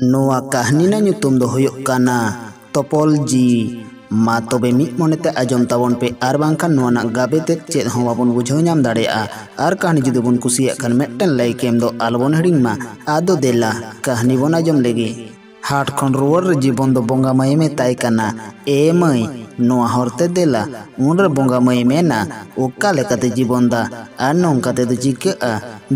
नोआ कहानी ना ᱧᱩᱛᱩᱢ ᱫᱚ ᱦᱩᱭᱩᱜ ᱠᱟᱱᱟ ᱛᱚᱯᱚᱞ ᱡᱤ। मा तबे मिट मोनेते आजम ताबन पे आर बांखान नोआ ना गाबे ते चेद हों बाबन बुझाव नाम दाड़ेया आर कहानी जुदि बन कुसिया खान मेटन लाइक एम दो आलबन हिडिंग मा आदो देला कहानी बन आजम लेगे। हाट खन रुवर जीवन दो बोंगा मई में ताई कना ए मई नोआ हरते देला उनर बोंगा मई मेना ओका लेकाते जीवन दा आर नोंकाते दो चिका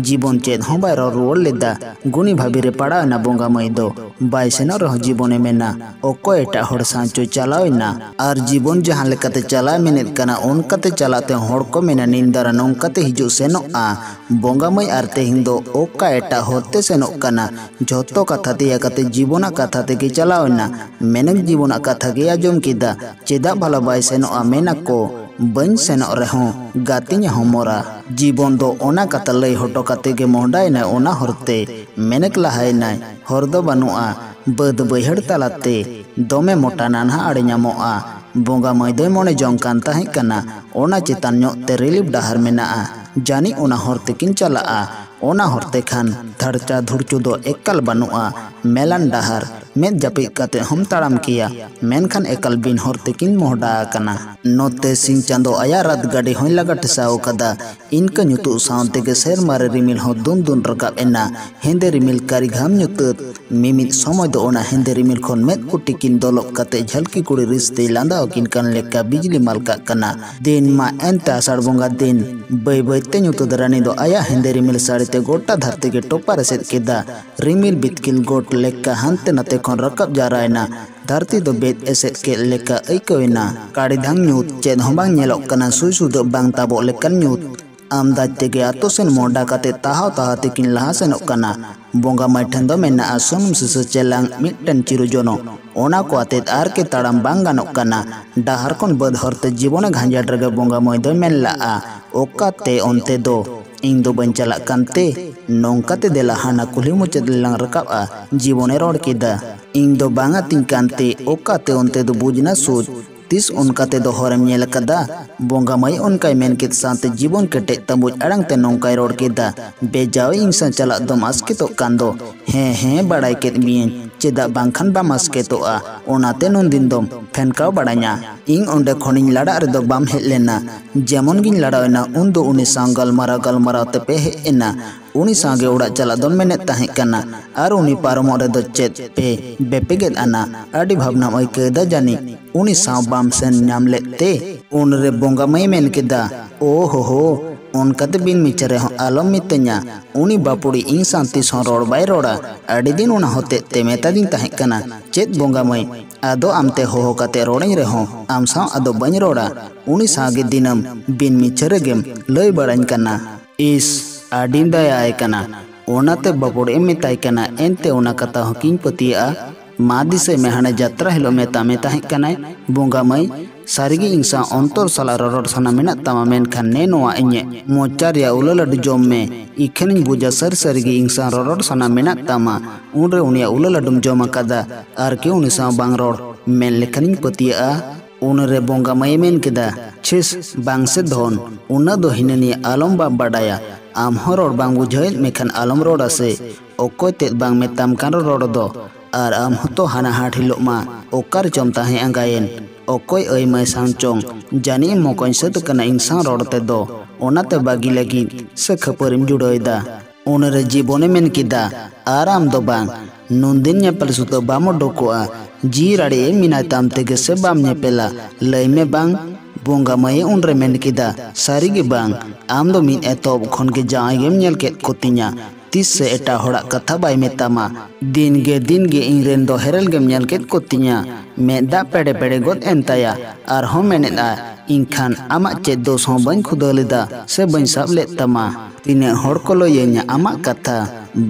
जीवन चेद हों बाय रुवर लेदा गुनी भाभी रे पड़ा ना बोंगा मई दो बाइसेनो रह जीवने मेना ओको एटा हर सांचो चलावना आर जीवन जहां लेकाते चला मेनेत कना उनकाते चलाते हर को मेना निंदारा नोंकाते हिजु सेनोआ बोंगा मई आर तेहिं दो ओका एटा होते सेनोक कना झोतो कथा तेया कते जीवना कथा तेगे चलावना मेनक जीवना कथा गे आजम किदा चेदा भला बाय सेनोआ मेना को बन सेनो रेहों गातिnya हमोरा जीवन दो ओना कथा लई हटो कते गे मोहडाय ना ओना हरते मेनक लहाय ना हर दो बनुआ बद बैहड़ तलाते दोमे मोटा नानहा आड़े ᱧᱟᱢᱚᱜᱼᱟ बोंगा मई दो मने जंकान ताहें कना ओना चेतान ᱧᱚᱜ ते रिलीफ डाहर मेनाआ जानी ओना हरते किन चलाआ ओना हरते खान धड़चा धुड़चु दो एकल बनुआ मेलान डाहर में जपित काते हम ताड़ाम किया मेनखान एकल बिन हरते किन मोहडा कना नोते सिंह चांदो आया रात गाड़ी होई लगा टेसाव कदा इनका ᱧᱩᱛᱩ सावते के सेर मारे रिमिल हो दुन दुन रकाब एना हेंदे रिमिल कारी घाम ᱧᱩᱛᱩ मिमित समय दो ओना हेंदे रिमिल खोन मेद कुटी किन दलप काते झलकी कुड़ी रिश्ते लांदा किन कान लेका बिजली मालका कना दिन मा एंता आषाढ़ बोंगा दिन बै बैते ᱧᱩᱛᱩ दरानी दो आया हेंदे रिमिल साड़ीते गोटा धरती के टोपा रसेद केदा रिमिल बितकिल गोट लेका हानते नते खन रकाब जारायना धरती दो बेद एसेद के लेका ऐकवेना काड़ी धांग ᱧᱩᱛ चेद हों बांग ñेलोक कना सुई सुद बांग ताबो लेकन ᱧᱩᱛ आमदाज तेगे आतो सेन मोडा काते ताहाव ताहा तेकिन लहा सेनोक कना बोंगा मई ठेन दो मेना सुनुम सिस चेलांग मिटन चिरु जोनो ओना को आतेत आर के ताड़ाम बांग गानोक कना डाहर कोन बद हरते जीवने घांजाट रगे बोंगा मई दो मेन लाआ ओकाते ओनते दो इन दो बन चला कानते नोंकाते देला हाना कुली मुचेद लांग रकाबा जीवने रोड किदा इन दो बांगा तिन कानते ओकाते ओनते दो बुजना सूज तीस उनकाते दो हरम नेल कदा बोंगा मई उनकाय मेन कित साते जीवन केटे तंबुज अड़ंग ते नोंकाय रोड केदा बेजावे इंसान चला दो मास्के तो कांदो हे बड़ाई केत मियन चेदा बांखान बा मास्के तो आ ओनाते नुन दिन दम फेनकाव बड़ा냐 इंग ओंडे खनिन लड़ा रे दो बाम हे लेना जेमन गिन लड़ावना उन दो उनी सांगल मरा ते पे हे एना उनी सांगे उड़ा चला दन मेने ताहे कना आर उनी पारमो रे दो चेत पे बेपेगेद आना आडी भावना मई केदा जानी उनी साव बाम सेन नाम लेते उन रे बोंगा मई मेन केदा ओ हो उनकाते बिन मिचरे हो आलम मिते냐 उनी बापुड़ी इन शांति सो रोड बाय रोड़ा आडी दिन उना होते ते मेता दिन ताहे कना चेत बोंगा मई आदो आमते हो काते रोड़े रे हो आम साव आदो बन रोड़ा उनी सागे दिनम बिन मिचरे गेम लय बड़ाñ कना इस आडिन दयाय कना ओनाते बापुड़ी मेताय कना एनते ओना कथा हो किन पतिया मा दिसे में हाने यात्रा हिलो मेता ताहे कना बोंगा मई सारिगी इंसा अंतर साला ररड़ सना मेना तमा मेन खान ने नोआ इnye मोचार या उललड जोम में इखेनिन बुझा सारिगी इंसा ररड़ सना मेना तमा उनरे उनिया उललडुम जोमा कदा आर के उनि सा बांग रोड मेन लेखनिन पतिया उनरे बोंगा मई मेन केदा छिस बांग से धन उना दो हिनेनी आलम बा बडाया आम हो रोड बांग बुझाइल मेखान आलम रोड से ओकोय तेद बांग मेताम कान रोड दो आर आम हतो हाना हाट हिलो मा ओकार चम ताहे अंगायन ओकोय ऐ मै सांचोंग जानी मोकोय सत कना इंसान रोडते दो ओनाते बागी लगी से खपरिम जुड़ोयदा उनरे जीवने मेन किदा आराम दो बांग नुंदिन नेपल सुतो बामो डोकोआ जी राड़े मिना ताम तेगे से बाम नेपेला लय में बांग बोंगा मई उनरे मेन किदा सारिगे बांग आम दो मिन एतोब खन के जाय गेम नेल केत कोतिnya तीस से एटा होड़ा कथा बाय मेतामा दिन गे इंग्रेन दो हेरल गेम नेल केत कोतिnya मेदा पेड़े पेड़े गोद एंताया आर हम मेनेदा इनखान आमा चेद दोस हों बन खुदलेदा से बन साब ले तमा तिने हड़ को लयेnya आमा कथा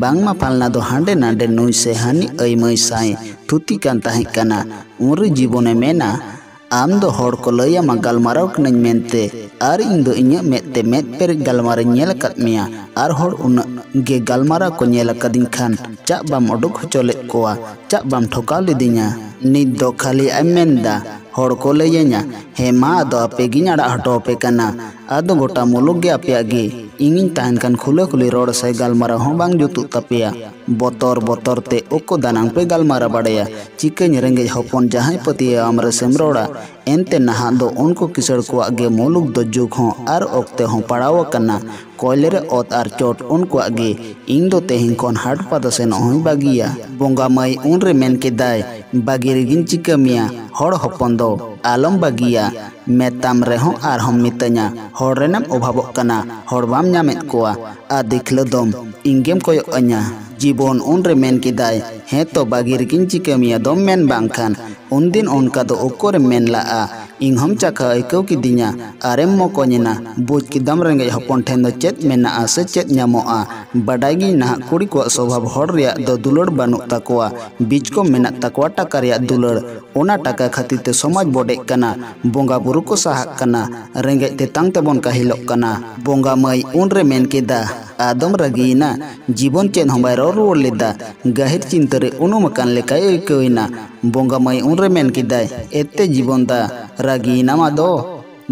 बांग मा पालना दो हांडे नांडे नुई से हानि ऐ मई साई थुती कान ताहे कना उनरे जीवने मेना आम दो हड़ को लया मा गलमाराव कनन मेनते आर इन दो इnya मेते मेत पर गलमारा नेल कत मिया आर हड़ उन गे गलमारा को नेल कदिन खान चा बाम ओडुक होचोले कोआ चा बाम ठोकाव लिदिnya नित दो खाली अमेंदा हड़ को लयेnya हे मा दो आपे गिन अड़ा हटो पे कना आदो गोटा मुलुग गे आपे आगे ᱤᱧᱤᱧ ᱛᱟᱦᱮᱱ ᱠᱟᱱ ᱠᱷᱩᱞᱟᱹ ᱠᱷᱩᱞᱤ ᱨᱚᱲ ᱥᱮ ᱜᱟᱞᱢᱟᱨᱟᱣ ᱦᱚᱸ ᱵᱟᱝ ᱡᱩᱛᱩᱜ ᱛᱟᱯᱮᱭᱟ ᱵᱚᱛᱚᱨ ᱵᱚᱛᱚᱨ te ᱚᱠᱚ ᱫᱟᱱᱟᱝ ᱯᱮ ᱜᱟᱞᱢᱟᱨᱟᱣ ᱵᱟᱲᱟᱭᱟ ᱪᱤᱠᱟᱹᱧ ᱨᱮᱸᱜᱮᱡ ᱦᱚᱯᱚन ᱡᱟᱦᱟᱸᱭ ᱯᱟᱹᱛᱭᱟᱹᱣ ᱟᱢ ᱨᱮᱥᱮᱢ ᱨᱚᱲᱟ ᱮᱱᱛᱮ ᱱᱟᱦᱟᱜ ᱫᱚ ᱩᱱᱠᱩ ᱠᱤᱥᱟᱹᱲ ᱠᱚᱣᱟᱜ ᱜᱮ ᱢᱩᱞᱩᱠ ᱫᱚ ᱡᱩᱜᱽ ᱦᱚᱸ ᱟᱨ ᱚᱠᱛᱮ ᱦᱚᱸ ᱯᱟᱲᱟᱣ ᱟᱠᱟᱱᱟ ᱠᱚᱭᱞᱮ ᱨᱮ ᱚᱛ ᱟᱨ ᱪᱚᱴ ᱩᱱᱠᱩᱣᱟᱜ ᱜᱮ ᱤᱧ ᱫᱚ ᱛᱮᱦᱮᱧ ᱠᱷᱚᱱ ᱦᱟᱴ ᱯᱟᱛᱟ ᱥᱮᱱᱚᱜ ᱦᱚᱸᱧ ᱵᱟᱹᱜᱤᱭᱟ ᱵᱚᱸᱜᱟ ᱢᱟᱹᱭ ᱩᱱᱨᱮ ᱢᱮᱱ ᱠᱮᱫᱟᱭ ᱵᱟᱹᱜᱤ ᱨᱮᱜᱤᱧ ᱪᱤᱠᱟᱹ ᱢᱮᱭᱟ ᱦᱚᱲ ᱦᱚᱯᱚᱱ ᱫᱚ ᱟᱞᱚᱢ ᱵᱟᱹᱜᱤᱭᱟ ᱢᱮᱛᱟᱢ ᱨᱮᱦᱚᱸ ᱟᱨᱦᱚᱸᱢ ᱢᱤᱛᱟᱹᱧᱟ ᱦᱚᱲ ᱨᱮᱱᱮᱢ ᱚᱵᱷᱟᱵᱚᱜ ᱠᱟᱱᱟ ᱦᱚᱲ ᱵᱟᱢ ᱧᱟᱢᱮᱫ ᱠᱚᱣᱟ ᱟᱨ ᱫᱤᱠᱷᱞᱟᱹ ᱫᱚᱢ ᱤᱧᱜᱮᱢ ᱠᱚᱭᱚᱜ ᱟᱹᱧᱟ জীবন উনরে মেন কিদায় হ্যাঁ তো বাগির কিঞ্চি কামিয়া দম মেন বাংখান উনদিন অনকা দো ওকরে মেন লা ᱤᱧ ᱦᱚᱢ ᱪᱟᱠᱷᱟ ᱟᱹᱭᱠᱟᱹᱣ ᱠᱤᱫᱤᱧᱟ ᱟᱨᱮᱢ ᱢᱚᱠᱚᱧᱮᱱᱟ ᱵᱩᱡᱽ ᱠᱤᱫᱟᱢ ᱨᱮᱸᱜᱮᱡ ᱦᱚᱯᱚᱱ ᱴᱷᱮᱱ ᱫᱚ ᱪᱮᱫ ᱢᱮᱱᱟᱜᱼᱟ ᱥᱮ ᱪᱮᱫ ᱧᱟᱢᱚᱜᱼᱟ ᱵᱟᱰᱟᱭ ᱜᱤᱧ ᱱᱟᱦᱟᱜ ᱠᱩᱲᱤ ᱠᱚᱣᱟᱜ ᱥᱚᱵᱷᱟᱵ ᱦᱚᱲ ᱨᱮᱭᱟᱜ ᱫᱚ ᱫᱩᱞᱟᱹᱲ ᱵᱟᱹᱱᱩᱜ ᱛᱟᱠᱚᱣᱟ ᱵᱤᱡ ᱠᱚ ᱢᱮᱱᱟᱜ ᱛᱟᱠᱚᱣᱟ ᱴᱟᱠᱟ ᱨᱮᱭᱟᱜ ᱫᱩᱞᱟᱹᱲ ᱚᱱᱟ ᱴᱟᱠᱟ ᱠᱷᱟᱹᱛᱤᱨ ᱛᱮ ᱥᱚᱢᱟᱡᱽ ᱵᱚᱰᱮᱜ ᱠᱟᱱᱟ ᱵᱚᱸᱜᱟ ᱵᱩᱨᱩ ᱠᱚ ᱥᱟᱦᱟᱜ ᱠᱟᱱᱟ ᱨᱮᱸᱜᱮᱡ ᱛᱮᱛᱟᱝ ᱛᱮᱵᱚᱱ ᱠᱟᱹᱦᱤᱞᱚᱜ ᱠᱟᱱᱟ ᱵᱚᱸᱜᱟ ᱢᱟᱹᱭ ᱩᱱᱨᱮ ᱢᱮᱱ ᱠᱮᱫᱟ ᱟᱫᱚᱢ ᱨᱟᱹᱜᱤᱭᱮᱱᱟ ᱡᱤᱵᱚᱱ ᱪᱮᱫ ᱦᱚᱸ ᱵᱟᱭ ᱨᱚᱲ ᱨᱩᱣᱟᱹᱲ ᱞᱮᱫᱟ ᱜᱟᱹᱦᱤᱨ ᱪᱤᱱᱛᱟᱹ ᱨᱮ ᱩᱱᱩᱢ ᱟᱠᱟᱱ ᱞᱮᱠᱟᱭ ᱟᱹᱭᱠᱟᱹᱣᱮᱱᱟ ᱵᱚᱸᱜᱟ ᱢᱟᱹᱭ ᱩᱱᱨᱮ ᱢᱮᱱ ᱠᱮᱫᱟᱭ ᱮᱛᱮ ᱡᱤᱵᱚᱱ ᱫᱟ ᱨᱟᱹᱜᱤᱭᱮᱱᱟᱢ ᱟᱫᱚ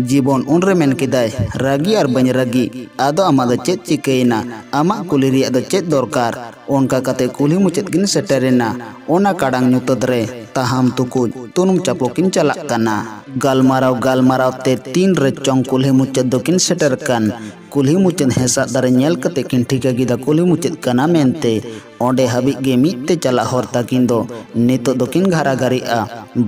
জীবন উনরে মেন কিদায় রাগি আর বাñ রাগি আদো আমাদের চেত চিকাইনা আমা কুলি রিয়া দ চেত দরকার অনকা কাতে কুলি মুচেত কিন সেটারেনা ওনা কাডাং ñutad রে তাহাম তুকুজ তুনুম চাপোকিন চালাক কানা গালমারাও গালমারাও তে তিন রে চং কুলি মুচেত দকিন সেটার কান কুলি মুচেত হেসা দারে ñel kate kin ঠিকা গিদা কুলি মুচেত কানা মেনতে onde habik ge mitte chala hor takin do nito dokin ghara garia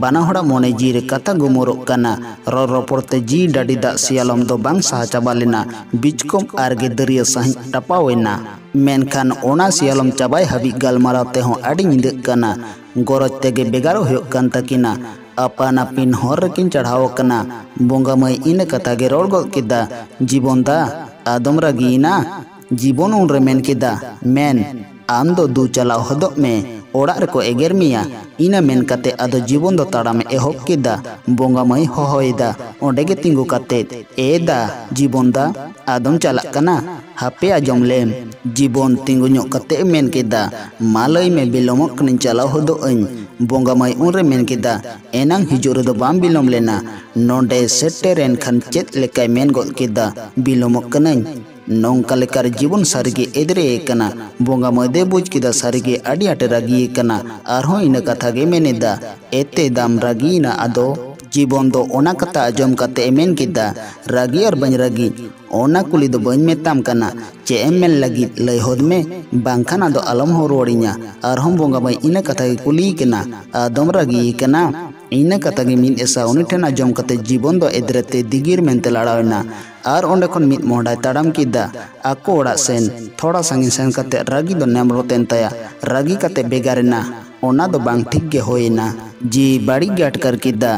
bana hoda mone jire kata gumorok kana ror roporte ji dadi dak sialom do bang saha cabalena bijkom arge deriya sahi tapawena menkhan ona sialom cabai habik galmarau te hon adi nyindek kana goroj tege begaro hoyok kan takina apana pin hor rekin chadhaw kana bonga mai ina kata ge ror gol kida jibon da adom ragina jibon unre men kida men आम दो दू चलाव हदोग में ओड़ा रे को एगेर मिया इना main कते आदो जीवन दो ताड़ा में एहोब किदा बोंगा मई होहोयदा ओंडे गे तिंगु कते एदा जीवन दा आदम चलाक कना हापे आजम लेम जीवन तिंगु ᱧᱚᱜ कते मेन किदा मालय में बिलोमक कनिन चलाव हदो अñ बोंगा मई उनरे मेन किदा एनांग हिजो रे दो बाम बिलोम लेना नोंडे सेटेरेन खान चेत लेकाय मेन गोद किदा बिलोमक कनाñ नौका लेकर जीवन सारिगे एदरे कना बोंगा मदे बुझ किदा सारिगे अडी आटे रागी कना आरहों इन कथा गे मेनेदा एते दाम रागीना आदो जीवन दो ओना कथा आजम कते एमेन किदा रागी और बन रागी ओना कुली दो बन मेताम कना चे एमेन लगी लय होद में बांखान आदो अलम हो रोड़िया आरहों बोंगा मई इन कथा गे कुली कना आदम रागी कना इन कथा गे मिन ऐसा उनी ठेन आजम कते जीवन दो एदरेते दिगिर मेनते लड़ावना आर ओंडे खन मित मोहडाय ताड़ाम किदा आको ओड़ा सेन थोड़ा संगिन सेन कते रागी दो नेमरोतेन ताया रागी कते बेगारेना ओना दो बांग ठीक गे होइना जी बाड़ी गाट कर किदा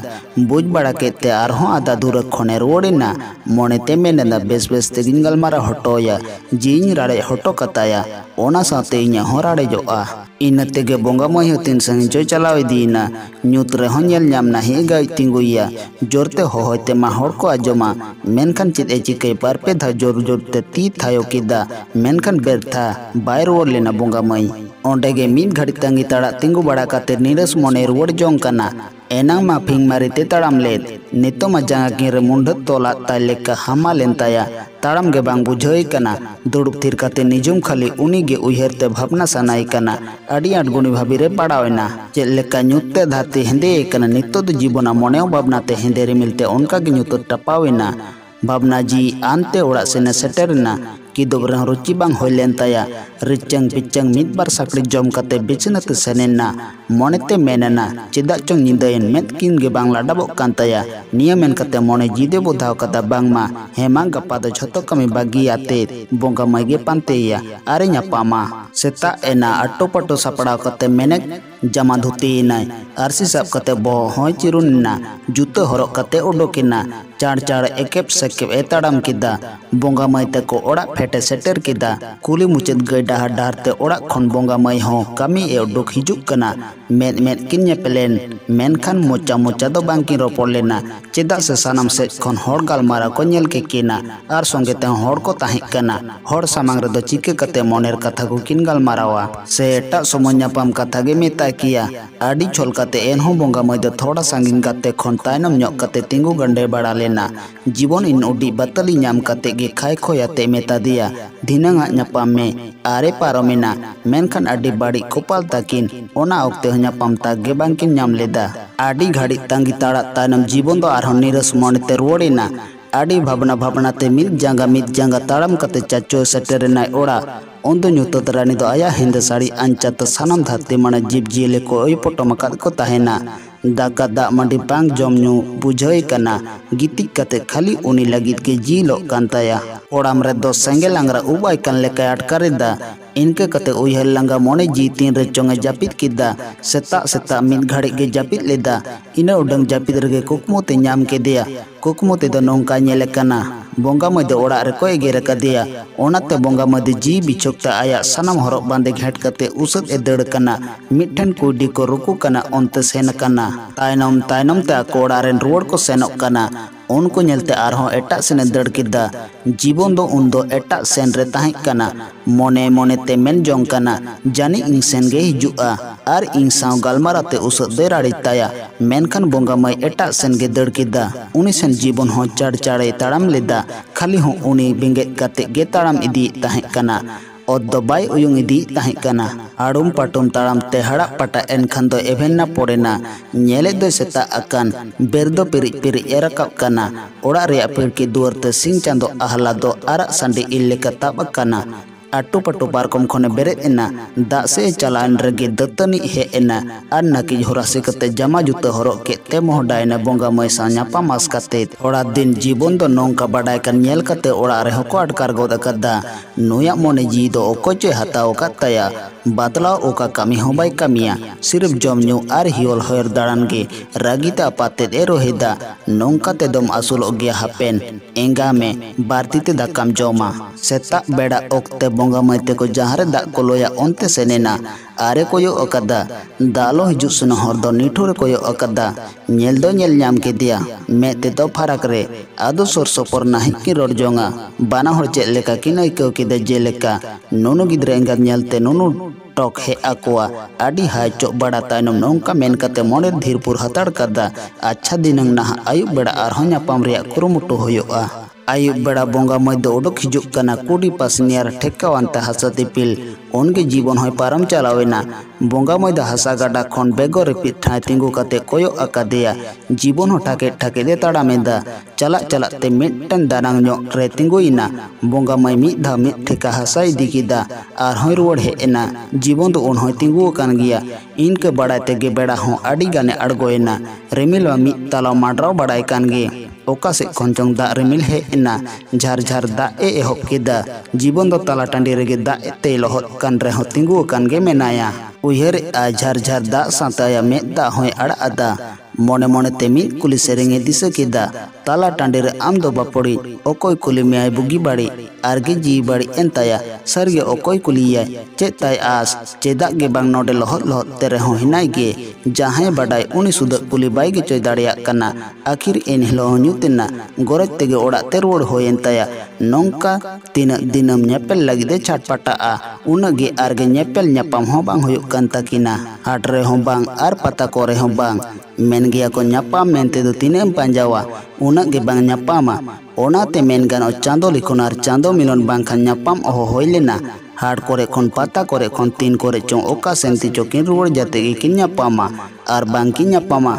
बुझ बड़ा केते आरहों आदा दूर खने रोड़ेना मोनेते मेनेदा बेस बेस ते गिन गलमारा हटोया जीñ राड़े हटो कताया ओना साथे इña होराड़े जोआ इन तेगे बोंगा मई तीन संगिन चो चलाव इदीना ñut रे हों ñel ñam ना हे गाय तिंगुया जोरते होहोयते मा होड़ को आजोमा मेनखान चित ए चिकई पार पे धा जोर जोरते ती थायो किदा मेनखान बेरथा बाय रोड़ लेना बोंगा मई ओंडे गे मीन घड़ी तंगी ताड़ा तिंगु बड़ा काते नीरस मोने रोड़ जोंग कना एनांग मा फिंग मारिते ताड़ाम लेद नितो मा जांगा किन रे मुंडत तोला ताय लेका हामा लेनताया ताड़ाम गे बांग बुझाई कना दुड़ुब थिर काते निजुम खाली उनी गे उयहरते भावना सनाई कना अडी आट गुणी भाबी रे पड़ावेना चेद लेका ñutte धाते हेंदे कना नितो दो जीवना मोनेव भावना ते हेंदे रे मिलते उनका गे ñuto टपावेना भावना जी आनते ओड़ा सेने सेटेरना किदोब रह रुचि बांग होइलेन ताया रिचंग पिचंग मिद बार साकड़ी जम कते बिचनते सेनेना मोनेते मेनेना चेदा चंग निंदायन मेद किन गे बांग लाडाबोक कान ताया निया मेन कते मोने जिदे बोधाव कता बांग मा हेमा गप्पा दो झतो कमी बागी आते बोंगा मगे पांतेया आरे ᱧᱟᱯᱟᱢᱟ सेता एना अट्टो पट्टो सापड़ाव कते मेने जमा धुती नाय आरसी साब कते बो होय चिरुनना जुतो हरक कते उडोकिना चाड़ चाड़ एकेप सेकेप एताड़ाम किदा बोंगा मई तको ओड़ा फेटे सेटर किदा कुली मुचेद गई डाहर डाहर ते ओड़ा खन बोंगा मई हों कमी ए उडुक हिजुक कना मेद मेद किन ñepelen मेनखान मोचा मोचा दो बांग किन रोपड़ लेना चेदा से सानाम से खन हर गालमारा को ñel के किना आर संगे ते हर को ताहे कना हर सामांग रे दो चिके कते मोनेर कथा को किन गालमारावा से एटा समय ñapam कथा गे मेता किया आडी छोल कते एन हों बोंगा मई दो थोड़ा सांगिन कते खन तायनम ñok कते तिंगु गंडे बड़ा लेना जीवन इन उडी बतली नाम कते गे खाय खोयाते मेता दिया धिनंगा ᱧᱟᱯᱟᱢ में आरे पारोमेना मेनखान आडी बाड़ी कोपाल ताकिन ओना ओक्ते ᱧᱟᱯᱟᱢ तागे बांकिन नाम लेदा आडी घाड़ी तांगी ताड़ा तायनम जीवन दो आरहों निरस मोनेते रुवाड़ेना आडी भावना भावना ते मिद जांगा ताड़म कते चाचो सेटेरेनाय ओड़ा उन्दो ᱧᱩᱛᱟᱹᱛ ᱨᱟᱱᱤ ᱫᱚ ᱟᱭᱟᱜ ᱦᱮᱸᱫᱮ ᱥᱟᱹᱲᱤ ᱟᱧᱪᱟᱛ ᱥᱟᱱᱟᱢ ᱫᱷᱟᱹᱨᱛᱤ ᱢᱟᱱᱮ ᱡᱤᱵᱽ ᱡᱤᱭᱟᱹᱞᱤ ᱠᱚ ᱚᱭ ᱯᱚᱴᱚᱢ ᱟᱠᱟᱫ ᱠᱚ ᱛᱟᱦᱮᱱᱟ दाका दाग मंडी बांग जम ᱧᱩ बुझाई कना गितिक कते खाली उनी लगित के जीलोग कान ताया ओड़ाम रे दो सेंगेल आंगरा उबाय कान लेका अटकारेदा इनके कते उयहर लंगा मोने जी तीन रे चोंगे जापित किदा सेता सेता मिद घाड़ी गे जापित लेदा इना उडंग जापित रगे कुकमो ते ᱧᱟᱢ केदिया कुकमो ते दो नोंका ñेले कना बोंगा मध्य ओड़ा रे को एगेर कदिया ओनाते बोंगा मध्य जी बिछोकता आया सनम हरक बांधे घेट कते उसद ए दड़ कना मिठन कुडी को रुकु कना ओनते सेन कना तायनम तायनम ते आको ओड़ा रेन रुवाड़ को सेनोक कना उनको ñेलते आरहों एटा सेने दड़ किदा जीवन दो उन्दो एटा सेन रे ताहें कना मोने मोने ते मेन जोंग कना जानी इन सेन गे हिजुआ आर इन साव गालमाराते उसद दे राड़ी ताया मेनखान बोंगा मय एटा सेन गे दड़ किदा उनी सेन जीवन हों चाड़ चाड़े ताड़ाम लेदा खाली हों उनी बेंगेत कते गे ताड़ाम इदी ताहें कना ओद्दो बाय उयुंग इदी ताहें कना आड़ुम पाटुम ताड़ाम ते हड़ा पटा एनखान दो एभेन्ना पोड़ेना ñेले दो सेता अकान बेरदो पिरिज पिरिज एरकब कना ओड़ा रेया पिड़की दुआर ते सिंग चांदो आहला दो आरक सांडी इल लेका ताब कना आटू पटू पारकम खोने बेरेद एना दाग से चलान रगे दतनी हे एना आर नाकी होरासे कते जमा जुता हरक केते मोहडायना बोंगा मय सा ᱧᱟᱯᱟᱢᱟस कते ओड़ा दिन जीवन दो नोंका बाडाय कान ñेल कते ओड़ा रे हको अटकार गोद अकदा नुया मोने जी दो ओकोचे हताव कताया बदलाव ओका कमी हो बाय कमिया सिर्फ जम ᱧᱩ आर हियोल होयर दाड़ान गे रागीता पाते ए रोहेदा नोंका ते दम आसुलो गया हापेन एंगा में बारती ते दाकाम जमा सेता बेड़ा ओक्ते बोंगा मयते को जहारे दाग को लोया ओनते सेनेना आरे कोयो अकदा दालो हिजु सुन हर दो निठुरे कोयो अकदा ñेल दो ñेल ᱧᱟᱢ केदिया मे ते दो फरक रे आदो सोर सोपर नाही की रोड जोंगा बाना हर चेद लेका किन आइकाव केदा जेलेका नुनु गिद्रे एंगात ñेलते नुनु टॉक हे आकोआ आडी हाय चो बड़ा तायनम नोंका मेन कते मोने धीरपुर हताड़ कदा अच्छा दिनंग ना आयुब बेड़ा आरहों ᱧᱟᱯᱟᱢ रेया कुरुमुटु होयोआ आयुब बेड़ा बोंगा मध्य उडुक हिजुक कना कुडी पास नियर ठेक्कावानते हसा दिपिल उनके जीवन होय पारम चलावेना बोंगा मध्य हसा गाडा खन बेगो रिपिट ठाय तिंगु कते कोयो अकादेया जीवन हो ठाके ठाके दे ताड़ामेदा चला चला ते मिटन दानांग ᱧᱚᱜ रे तिंगुइना बोंगा मय मिद धा मिद ठेका हसा इदी किदा आर होय रुवाड़ हे एना जीवन दो उन होय तिंगु कान गिया इनके बड़ाय तेगे बेड़ा हो आडी गाने अड़गोयना रिमिल वा मिद ताला माडराव बड़ाय कान गे ओका से खंचोंग दा रिमिल हे एना झार झार दा ए एहोब केदा जीवन दो ताला टांडी रेगे दा एते लहत कान रे हो तिंगु कान गे मेनाया उयहर आ झार झार दा साताया मे दा होय अड़ा अदा मोने मोने ते मिद कुली सेरेंगे दिसे केदा ताला टांडी रे आम दो बापड़ी ओकोय कुली मेय बुगी बाड़ी आरगे जी बाड़ी एंताया सरगे ओकोय कुलिया चे ताय आस चेदा गे बांग नोडे लहत लहत तेरे हो हिनाय गे जहां बडाय उनी सुद कुली बाय गे चोय दाड़िया कना आखिर एन हिलो ᱧᱩᱛᱮᱱᱟ गोरज तेगे ओड़ा ते रोड होयेंताया नोंका तीना दिनम ñepel लगिदे छाटपटाआ उनगे आरगे ñepel ñapam हो बांग होयुक कान ताकिना हाट रे हो बांग आर पता कोरे हो बांग मेन गया को ñapam मेनते दो तिनेम पांजावा उनगे बांग ñapama ओनाते मेन गानो चांदो लिखोन आर चांदो मिलन बांग खान ñapam ओहो होइलेना हाट कोरे खन पाता कोरे खन तीन कोरे चों ओका सेंती चोकिन रुवाड़ जाते गे किन ñapama आर बांग किन ñapama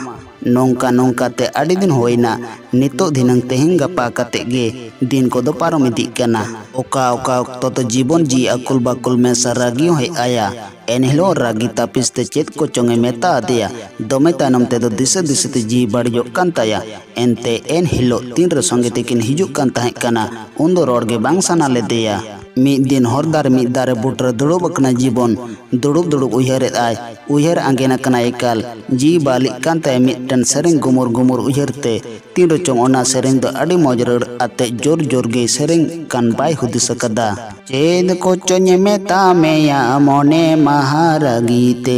नोंका नोंका ते आड़ी दिन होइना नितो दिनंग तेहिं गपा कते गे दिन को दो पारम इदी कना ओका ओका तो तो जीवन जी अकुल बाकुल में सरागी होय आया एनहिलो रागी तापिस ते चेत को चोंगे मेता आदेया दोमे तानम ते दो दिसे दिसे ते जी बड़जो कान ताया एनते एनहिलो तीन रे संगे तेकिन हिजुक कान ताहें कना उन्दो रोड गे बांग साना लेदेया मिद दिन हरदार मिद दारे बुटरे दुड़ुब अकना जीवन दुड़ुब दुड़ुब उयहरे आय उयहर आंगेना कना एकाल जी बाली कान ताय मिदटन सेरेंग गुमुर गुमुर उयहरते तीन रो चोंग ओना सेरेंग दो आडी मौज रड़ आते जोर जोर गे सेरेंग कान बाय हुदिस कदा चेद को चोन्ये मेता मेया मोने महारागीते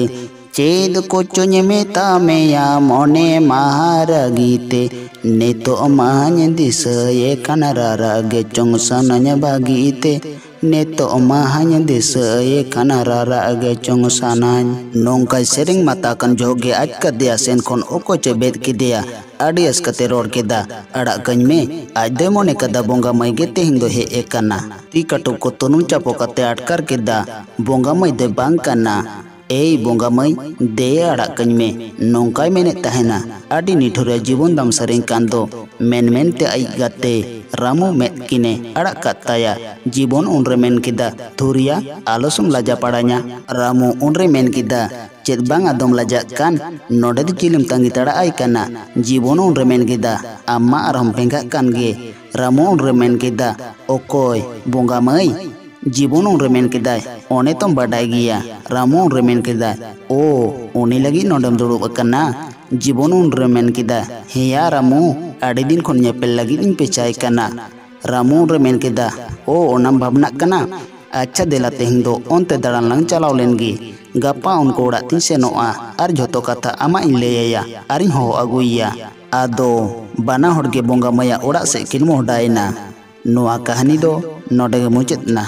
चेद को चोन्ये मेता मेया मोने महारागीते नेतो मान्य दिस ये कनरारा गे चोंग सनन्य भागीते neto mahanya disaye kana rara age chong sanan nongkai sering matakan joge aj kadia sen kon oko cebet kidea adias kate ror keda adak kanyme aj demone kada bonga mai ge tehing do he ekana ti katuk ko tunun capo kate atkar keda bonga mai de bang kana ei bonga mai de adak kanyme nongkai mene tahena adi nithura jibon dam sering kando men te ai gate Ramu met kine adak kataya jibon unre men kida thuria alosum laja padanya Ramu unre men kida ced bang adom laja kan node di cilim tangi tada ai kana jibon unre men kida amma aram pengak kan ge Ramu unre men kida okoy bonga mai jibon unre men kida one tom badai gia Ramu unre men kida o uni lagi nodem durub akana jibon unre men kida heya Ramu adi din kon nyepel lagi ing pecai kana Ramu unre men keda o onam bhabna kana acha dela tehing do onte daran lang chalaw lengi gapa unko orak tin senoa ar jhoto katha ama in leyaya arin ho aguiya ado bana hor ge bonga maya orak se kin mohdaina noa kahani do node ge muchetna।